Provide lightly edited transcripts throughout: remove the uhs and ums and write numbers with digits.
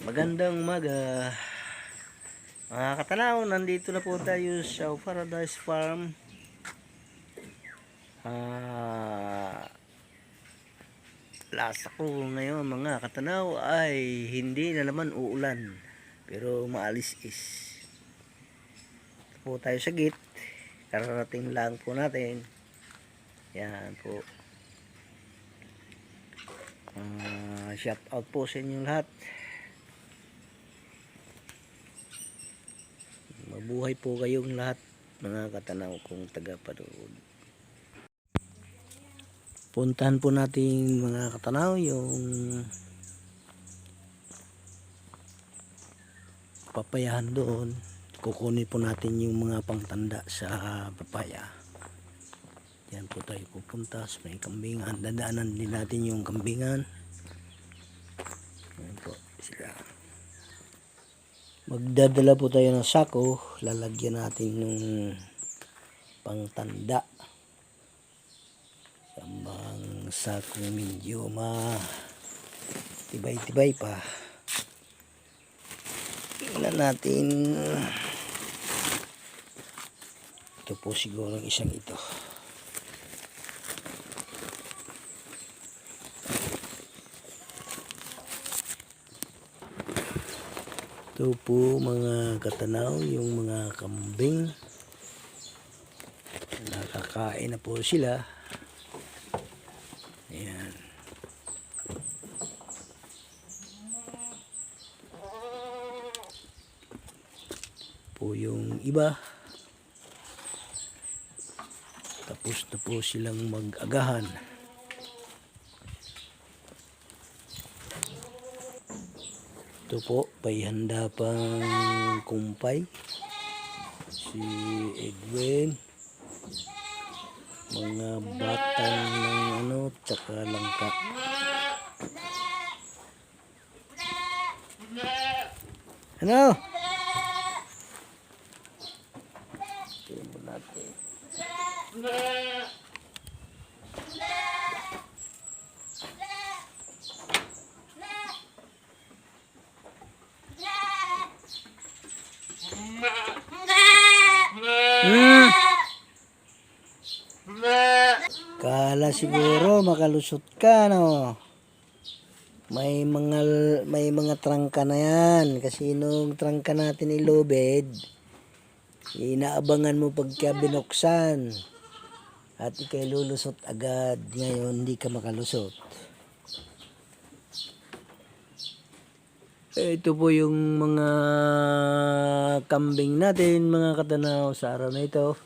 Magandang umaga mga katanaw, nandito na po tayo sa Paradise Farm. Lasa ko ngayon mga katanaw ay hindi na naman uulan, pero maalis-is. Ito po tayo sa gate, kararating lang po natin. Yan po. Shout out po sa inyong lahat. Mabuhay po kayong lahat mga katanaw kong tagapanood. Puntahan po natin mga katanaw yung papayahan doon. Kukunin po natin yung mga pangtanda sa papaya. Yan po tayo pupunta sa may kambingan. Dadaanan din natin yung kambingan. Yan po sila. Magdadala po tayo ng sako. Lalagyan natin ng pangtanda. Ang sako medyo tibay-tibay pa. Tingnan natin. Ito po siguro ang isang ito. Ito po mga katanaw, yung mga kambing. Nakakain na po sila. Ayan. Po yung iba. Tapos na po silang mag-agahan. Ito po, may handa pang kumpay. Si Edwin. Mga batang ng tsaka langka. Ano? Tingnan natin. Kala siguro makalusot ka, no? May mga trangka na yan kasi nung trangka natin ilobed, inaabangan mo pagka binuksan at ikay lulusot agad. Ngayon hindi ka makalusot. Ito po yung mga kambing natin mga katanaw sa araw na ito.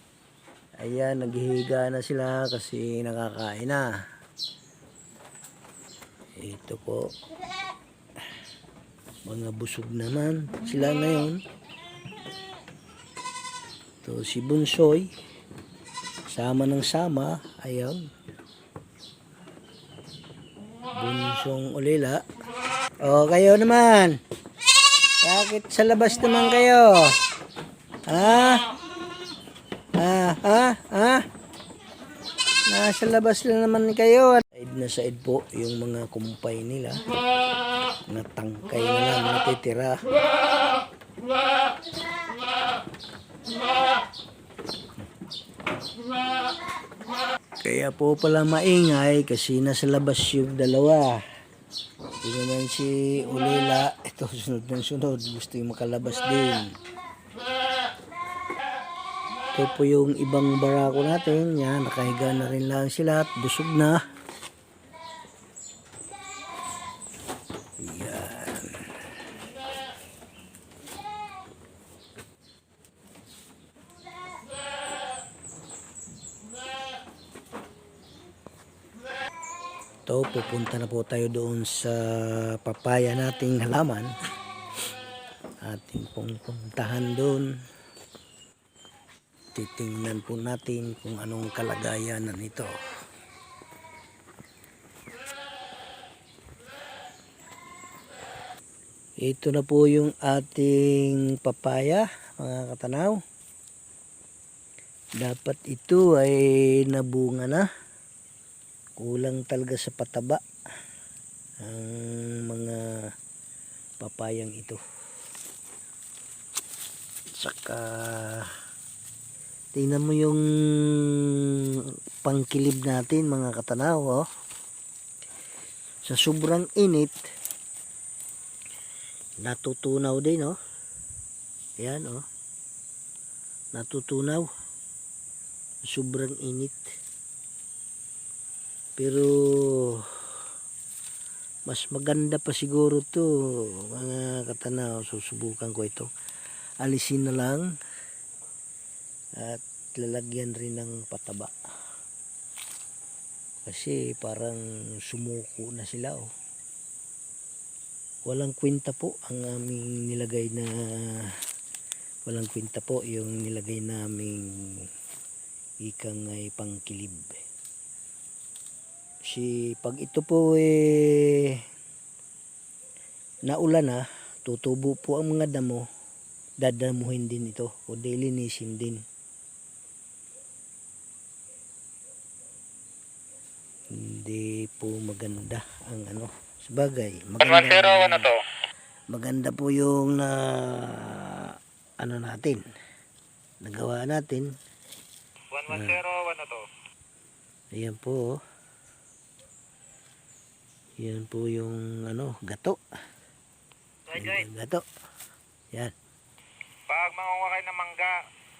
Ayan, naghihiga na sila kasi nakakain na. Ito po. Mga busog naman sila ngayon. Ito si Bunsoy. Sama ng sama. Ayan. Bunsong ulila. O, kayo naman. Bakit sa labas naman kayo? Ha? Nasa labas na naman kayo. Side na side po yung mga kumpay nila. Natangkay na lang natitira. Kaya po pala maingay kasi nasa labas yung dalawa. Ito naman si Ulila. Ito sunod ng sunod. Gusto yung makalabas din. Ito po yung ibang barako natin. Yan, nakahiga na rin lang sila at busog na. Yan. Ito, pupunta na po tayo doon sa papaya nating halaman. Ating pong puntahan doon. Titingnan po natin kung anong kalagayan na nito. Ito na po yung ating papaya, mga katanaw. Dapat ito ay nabunga na. Kulang talaga sa pataba ang mga papayang ito. Saka tingnan mo yung pangkilib natin mga katanaw, oh. Sa sobrang init natutunaw din, oh. Ayan, oh. Natutunaw. Sobrang init. Pero mas maganda pa siguro to mga katanaw. Susubukan ko ito. Alisin na lang at lalagyan rin ng pataba. Kasi parang sumuko na sila, oh. Walang kwenta po ang aming nilagay na walang kwenta po yung nilagay naming ikang ay pangkilib. Kasi pag ito po naulan na, tutubo po ang mga damo, dadamuhin din ito o dilinisin din. Hindi po maganda ang ano. Sabagay, maganda po yung ano natin, nagawa natin. 110, ano to? Ayan po, oh. Yan po yung ano, gato. Gato. Yan. Pag mangunga kayo ng mangga,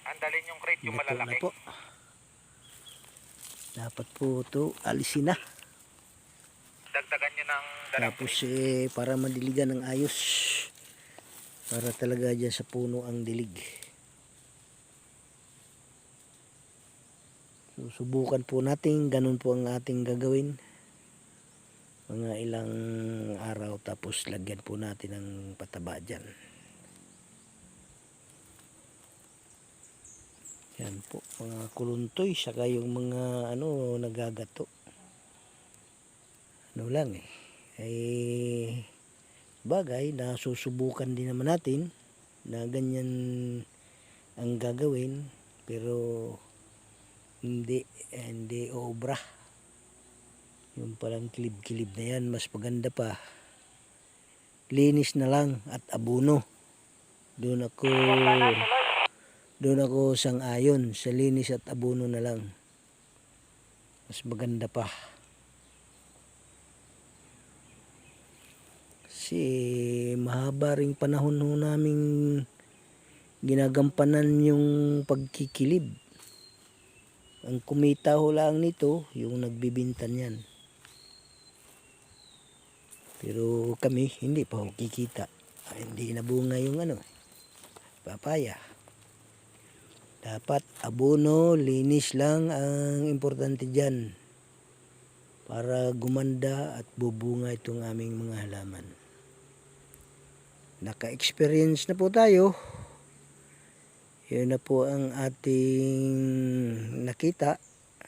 andalin yung crate yung Gato malalaki. na po. Dapat po ito alisin na. Dagdagan nyo ng dalang Tapos crate. para madiligan ng ayos. Para talaga dyan sa puno ang dilig. Susubukan po natin, ganun po ang ating gagawin. Mga ilang araw tapos lagyan po natin ng pataba dyan. Yan po, mga kuluntoy, saka yung mga ano, nagagato. Ano lang ay bagay na susubukan din naman natin na ganyan ang gagawin, pero hindi obra. Yung palang kilib-kilib na yan, mas maganda pa linis na lang at abono. Doon ako sang-ayon sa linis at abono na lang, mas maganda pa. Kasi mahaba ring panahon ho naming ginagampanan yung pagkikilib. Ang kumita ho lang nito yung nagbibintan yan. Pero kami hindi pa ho kikita. Hindi nabunga yung ano, papaya. Dapat abono, linis lang ang importante dyan para gumanda at bubunga itong aming mga halaman. Naka-experience na po tayo. Yun na po ang ating nakita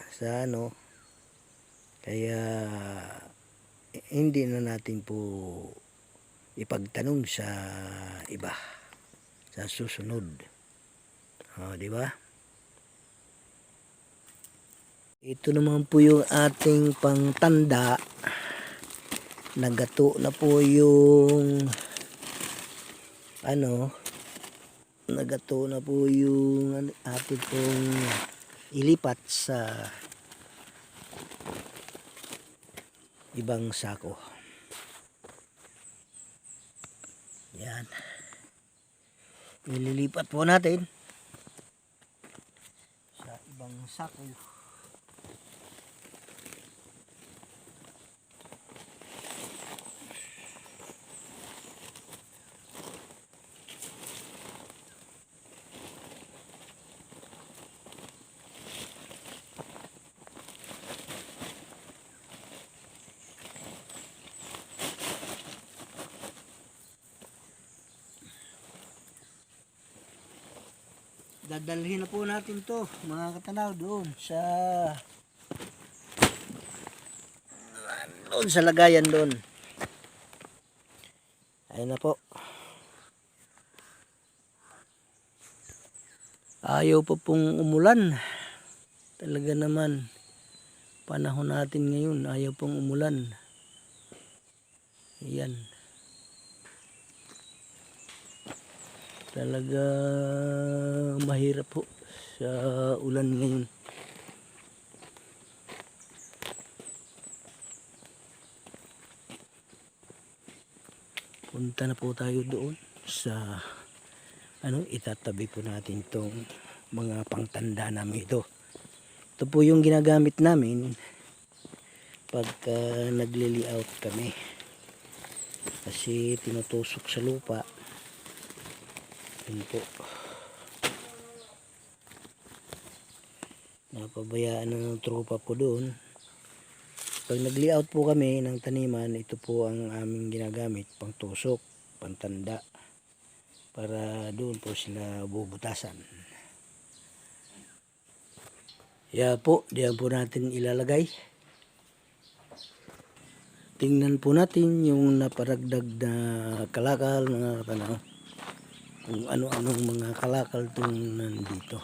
sa ano. Kaya hindi na natin po ipagtanong sa iba sa susunod. Di ba? Ito naman po yung ating pangtanda. Nagato na po yung ano, nagato na po yung ating pong ilipat sa ibang sako. Yan. Ililipat po natin sa ibang sako. Dadalhin na po natin to mga katanaw doon sa lagayan doon. Ayun na po. Ayaw pa pong umulan. Talaga naman panahon natin ngayon ayaw pong umulan. Ayan. Talaga mahirap po sa ulan ngayon. Punta na po tayo doon sa itatabi po natin tong mga pangtanda namin ito. Ito po yung ginagamit namin pagka nagli-layout kami. Kasi tinutusok sa lupa. Yun po. Napabayaan ng tropa po doon. Pag nag-layout po kami ng taniman, ito po ang aming ginagamit, pangtusok, pantanda, para doon po sila bubutasan. Kaya po, diyan po natin ilalagay. Tingnan po natin yung naparagdag na kalakal, mga katanaw. Kung ano-anong mga kalakal itong nandito.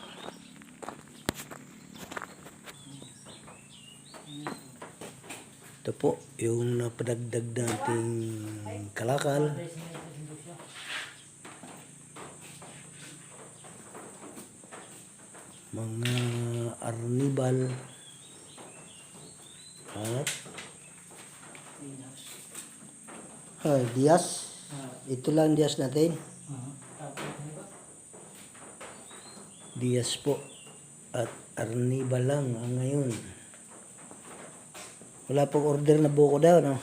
Ito po, yung napadagdag nating kalakal. Mga arnibal. At Dias. Ito lang Dias natin. Dias po. At arnibal lang ang ngayon. Wala pong order na buko daw, no?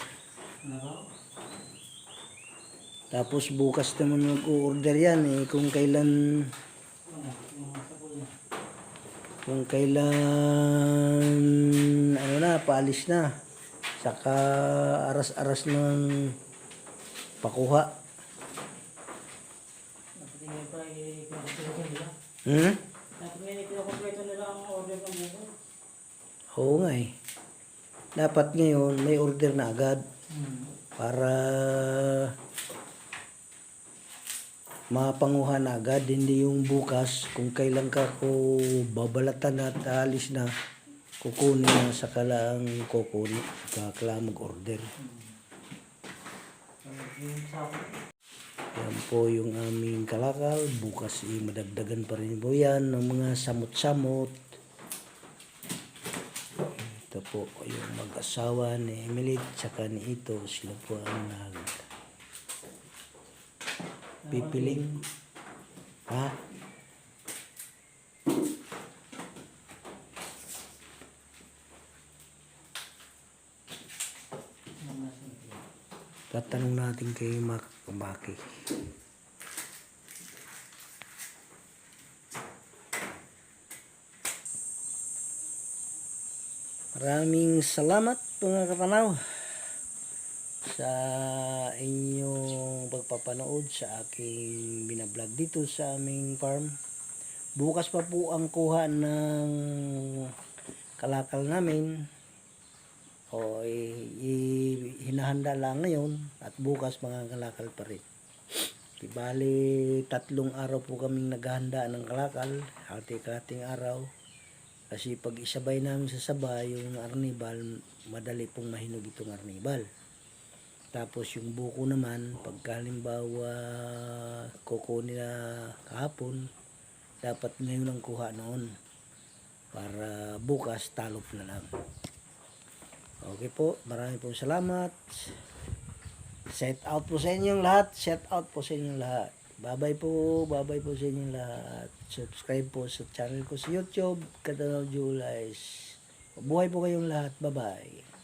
Tapos bukas naman mag-order yan eh. Kung kailan paalis na. Saka aras-aras ng pakuha. Oo nga eh. Dapat ngayon may order na agad para mapanguha na agad, hindi yung bukas kung kailan ka ko babalatan at alis na kukunin na sa kalaang kukunin kakala mag-order. Yan po yung aming kalakal. Bukas madagdagan pa rin po yan ng mga samot-samot. Ito po yung mag-asawa ni Emily tsaka ni Ito. Sila po ang pipiling. Ha? Tatanong natin kay Maki. Maraming salamat mga katanaw sa inyong pagpapanood sa aking binablog dito sa aming farm. Bukas pa po ang kuha ng kalakal namin. Hinahanda lang ngayon at bukas mga kalakal pa rin. Bali 3 araw po kaming naghahanda ng kalakal, hati-hating araw. Kasi pag isabay namin sa sabay yung arnibal, madali pong mahinog itong arnibal. Tapos yung buko naman, pag halimbawa kukunin na kahapon, dapat ngayon ang kuha noon. Para bukas talop na lang. Okay po, maraming po salamat. Set out po sa inyong lahat. Set out po sa inyong lahat. Bye-bye po sa inyong lahat. Subscribe po sa channel ko sa YouTube, Katanaw Julies. Mabuhay po kayong lahat. Bye-bye.